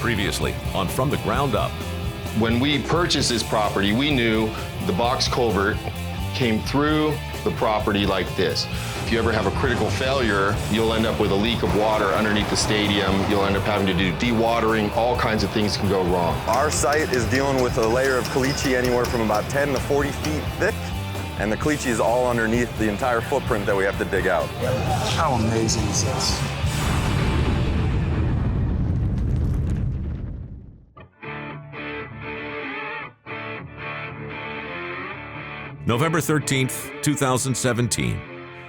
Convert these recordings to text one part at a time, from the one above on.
Previously on From the Ground Up. When we purchased this property, we knew the box culvert came through the property like this. If you ever have a critical failure, you'll end up with a leak of water underneath the stadium. You'll end up having to do dewatering. All kinds of things can go wrong. Our site is dealing with a layer of caliche anywhere from about 10 to 40 feet thick, and the caliche is all underneath the entire footprint that we have to dig out. How amazing is this? November 13th, 2017.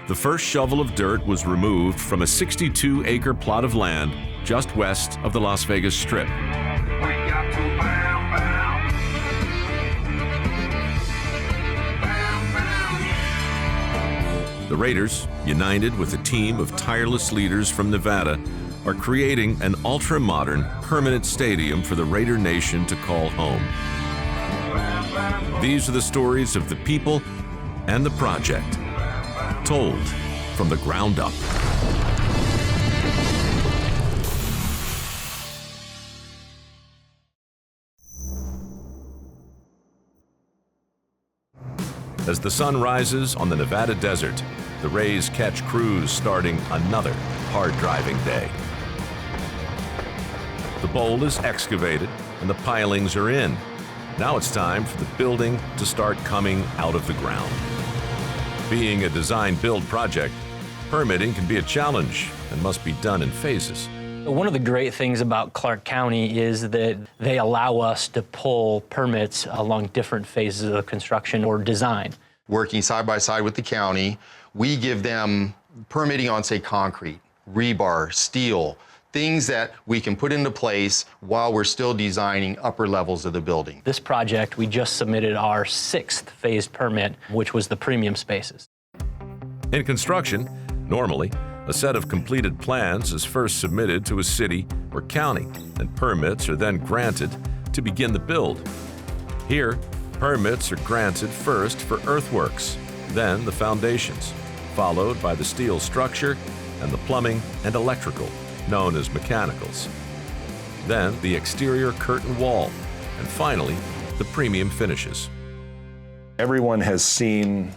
The first shovel of dirt was removed from a 62-acre plot of land just west of the Las Vegas Strip. The Raiders, united with a team of tireless leaders from Nevada, are creating an ultra-modern, permanent stadium for the Raider Nation to call home. These are the stories of the people and the project, told from the ground up. As the sun rises on the Nevada desert, the Rays catch crews starting another hard-driving day. The bowl is excavated and the pilings are in. Now it's time for the building to start coming out of the ground. Being a design-build project, permitting can be a challenge and must be done in phases. One of the great things about Clark County is that they allow us to pull permits along different phases of construction or design. Working side by side with the county, we give them permitting on, say, concrete, rebar, steel, things that we can put into place while we're still designing upper levels of the building. This project, we just submitted our 6th phased permit, which was the premium spaces. In construction, normally, a set of completed plans is first submitted to a city or county, and permits are then granted to begin the build. Here, permits are granted first for earthworks, then the foundations, followed by the steel structure and the plumbing and electrical, known as mechanicals. Then the exterior curtain wall, and finally, the premium finishes. Everyone has seen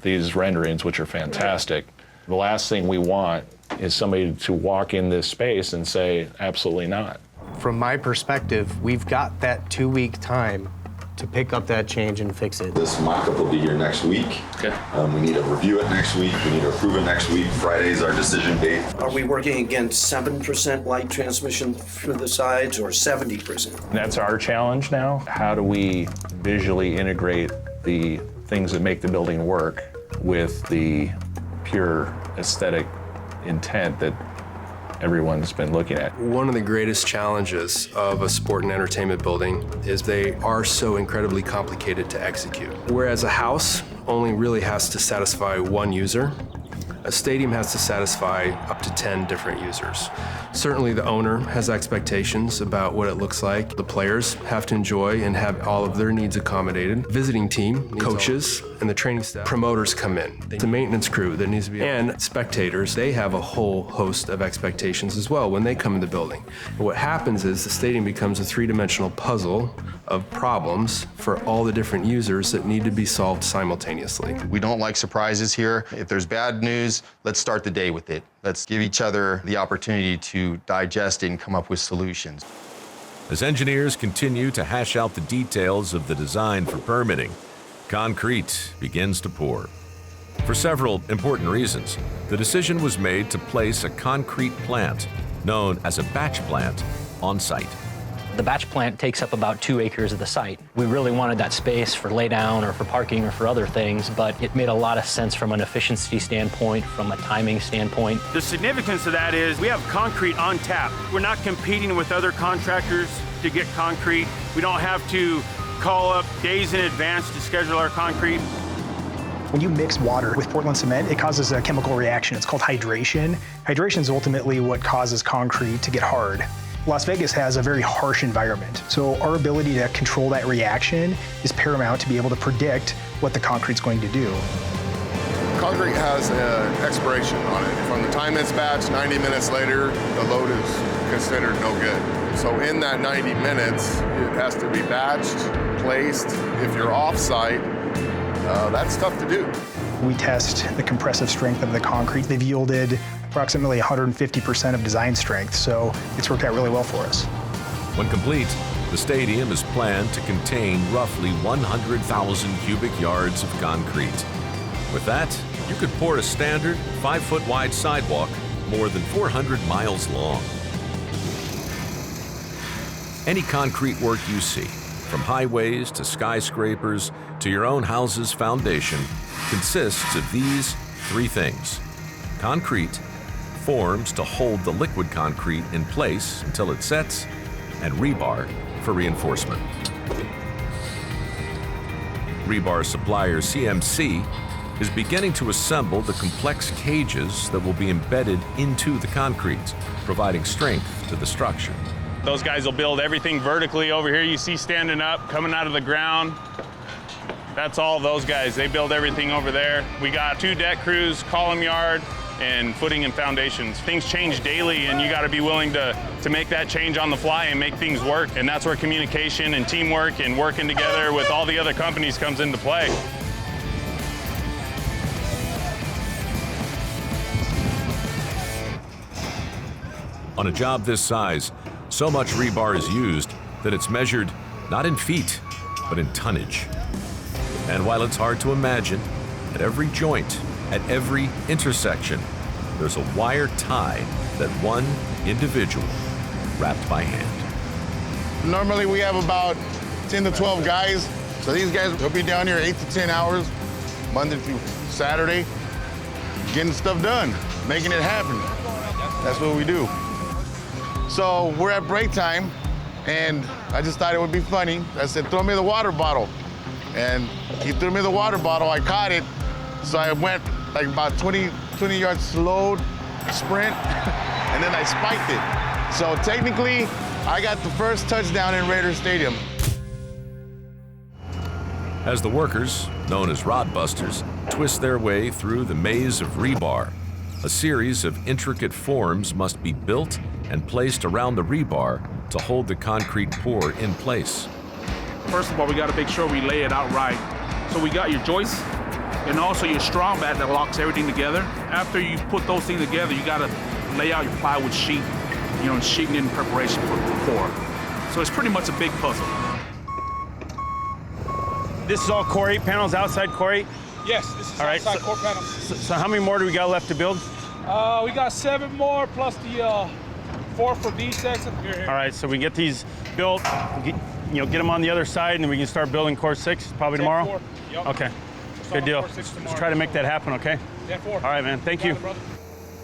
these renderings, which are fantastic. The last thing we want is somebody to walk in this space and say, absolutely not. From my perspective, we've got that 2-week time to pick up that change and fix it. This mock-up will be here next week. Okay. We need to review it next week. We need to approve it next week. Friday's our decision date. Are we working against 7% light transmission through the sides or 70%? That's our challenge now. How do we visually integrate the things that make the building work with the pure aesthetic intent that everyone's been looking at? One of the greatest challenges of a sport and entertainment building is they are so incredibly complicated to execute. Whereas a house only really has to satisfy one user, a stadium has to satisfy up to 10 different users. Certainly the owner has expectations about what it looks like. The players have to enjoy and have all of their needs accommodated. Visiting team, coaches, and the training staff. Promoters come in. The maintenance crew that needs to be, and spectators, they have a whole host of expectations as well when they come in the building. And what happens is the stadium becomes a three-dimensional puzzle of problems for all the different users that need to be solved simultaneously. We don't like surprises here. If there's bad news, let's start the day with it. Let's give each other the opportunity to digest it and come up with solutions. As engineers continue to hash out the details of the design for permitting, concrete begins to pour. For several important reasons, the decision was made to place a concrete plant, known as a batch plant, on site. The batch plant takes up about 2 acres of the site. We really wanted that space for laydown or for parking or for other things, but it made a lot of sense from an efficiency standpoint, from a timing standpoint. The significance of that is we have concrete on tap. We're not competing with other contractors to get concrete. We don't have to call up days in advance to schedule our concrete. When you mix water with Portland cement, it causes a chemical reaction. It's called hydration. Hydration is ultimately what causes concrete to get hard. Las Vegas has a very harsh environment, so our ability to control that reaction is paramount to be able to predict what the concrete's going to do. Concrete has an expiration on it. From the time it's batched, 90 minutes later, the load is considered no good. So in that 90 minutes, it has to be batched, placed. If you're off-site, that's tough to do. We test the compressive strength of the concrete. They've yielded approximately 150% of design strength, so it's worked out really well for us. When complete, the stadium is planned to contain roughly 100,000 cubic yards of concrete. With that, you could pour a standard 5-foot wide sidewalk more than 400 miles long. Any concrete work you see, from highways to skyscrapers to your own house's foundation, consists of these 3 things. Concrete forms to hold the liquid concrete in place until it sets, and rebar for reinforcement. Rebar supplier CMC is beginning to assemble the complex cages that will be embedded into the concrete, providing strength to the structure. Those guys will build everything vertically over here you see standing up, coming out of the ground. That's all those guys. They build everything over there. We got 2 deck crews, column yard, and footing and foundations. Things change daily, and you got to be willing to make that change on the fly and make things work. And that's where communication and teamwork and working together with all the other companies comes into play. On a job this size, so much rebar is used that it's measured not in feet, but in tonnage. And while it's hard to imagine, at every joint, at every intersection, there's a wire tie that one individual wrapped by hand. Normally we have about 10 to 12 guys. So these guys will be down here 8 to 10 hours, Monday through Saturday, getting stuff done, making it happen. That's what we do. So we're at break time, and I just thought it would be funny. I said, throw me the water bottle. And he threw me the water bottle, I caught it. So I went like about 20 yards slow sprint, and then I spiked it. So technically, I got the first touchdown in Raider Stadium. As the workers, known as rod busters, twist their way through the maze of rebar, a series of intricate forms must be built and placed around the rebar to hold the concrete pour in place. First of all, we got to make sure we lay it out right. So we got your joists and also your strong mat that locks everything together. After you put those things together, you got to lay out your plywood sheet, and sheeting in preparation for the pour. So it's pretty much a big puzzle. This is all core 8 panels, outside core 8? Yes, this is all right, outside core panels. So how many more do we got left to build? We got 7 more plus the 4 for D section. Here. All right, so we get these built, get them on the other side, and then we can start building core 6 probably tomorrow? Yep. Okay, good deal. Let's try to make that happen, okay? Yeah, 4. All right, man, thank you.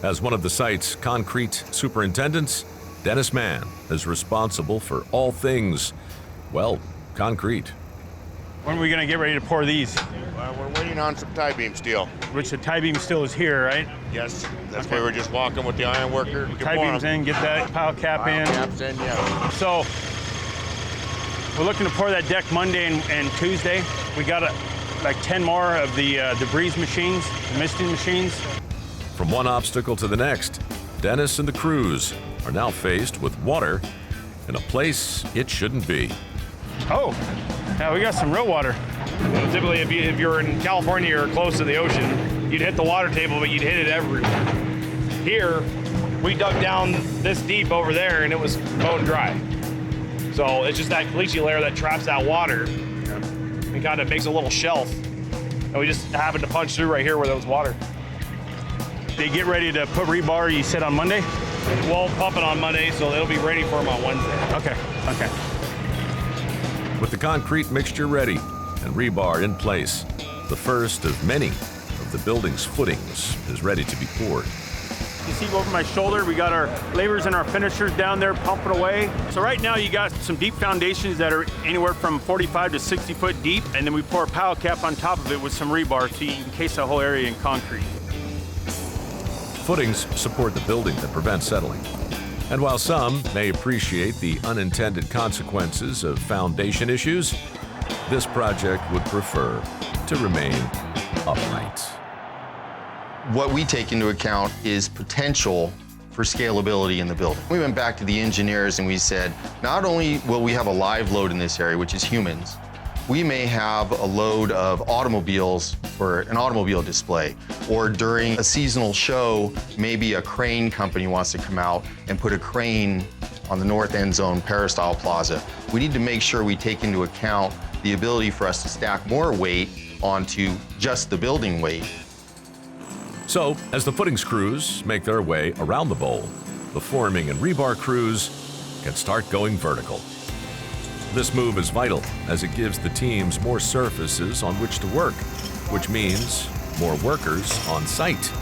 As one of the site's concrete superintendents, Dennis Mann is responsible for all things, well, concrete. When are we gonna get ready to pour these? We're waiting on some tie beam steel. Which the tie beam steel is here, right? Yes, that's why we're just walking with the iron worker. Tie beams in, get that pile cap in. Caps in, yeah. So we're looking to pour that deck Monday and Tuesday. We got like 10 more of the debris machines, the misting machines. From one obstacle to the next, Dennis and the crews are now faced with water in a place it shouldn't be. Oh, yeah, we got some real water. Typically, if you're in California or close to the ocean, you'd hit the water table, but you'd hit it everywhere. Here, we dug down this deep over there, and it was bone dry. So it's just that caliche layer that traps that water and kind of makes a little shelf. And we just happened to punch through right here where there was water. They get ready to put rebar, you said on Monday? We'll pump it on Monday, so it'll be ready for them on Wednesday. Okay. With the concrete mixture ready and rebar in place, the first of many of the building's footings is ready to be poured. You see over my shoulder, we got our laborers and our finishers down there pumping away. So right now you got some deep foundations that are anywhere from 45 to 60 foot deep, and then we pour a pile cap on top of it with some rebar to encase the whole area in concrete. Footings support the building that prevent settling. And while some may appreciate the unintended consequences of foundation issues, this project would prefer to remain upright. What we take into account is potential for scalability in the building. We went back to the engineers and we said, not only will we have a live load in this area, which is humans, we may have a load of automobiles for an automobile display, or during a seasonal show, maybe a crane company wants to come out and put a crane on the north end zone peristyle plaza. We need to make sure we take into account the ability for us to stack more weight onto just the building weight. So, as the footings crews make their way around the bowl, the forming and rebar crews can start going vertical. This move is vital as it gives the teams more surfaces on which to work, which means more workers on site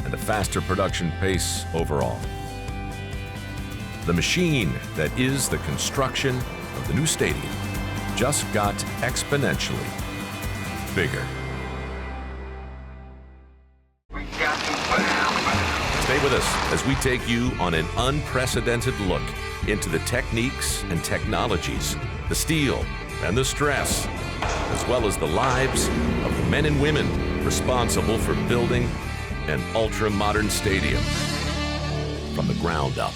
and a faster production pace overall. The machine that is the construction of the new stadium just got exponentially bigger. Stay with us as we take you on an unprecedented look into the techniques and technologies, the steel and the stress, as well as the lives of the men and women responsible for building an ultra-modern stadium from the ground up.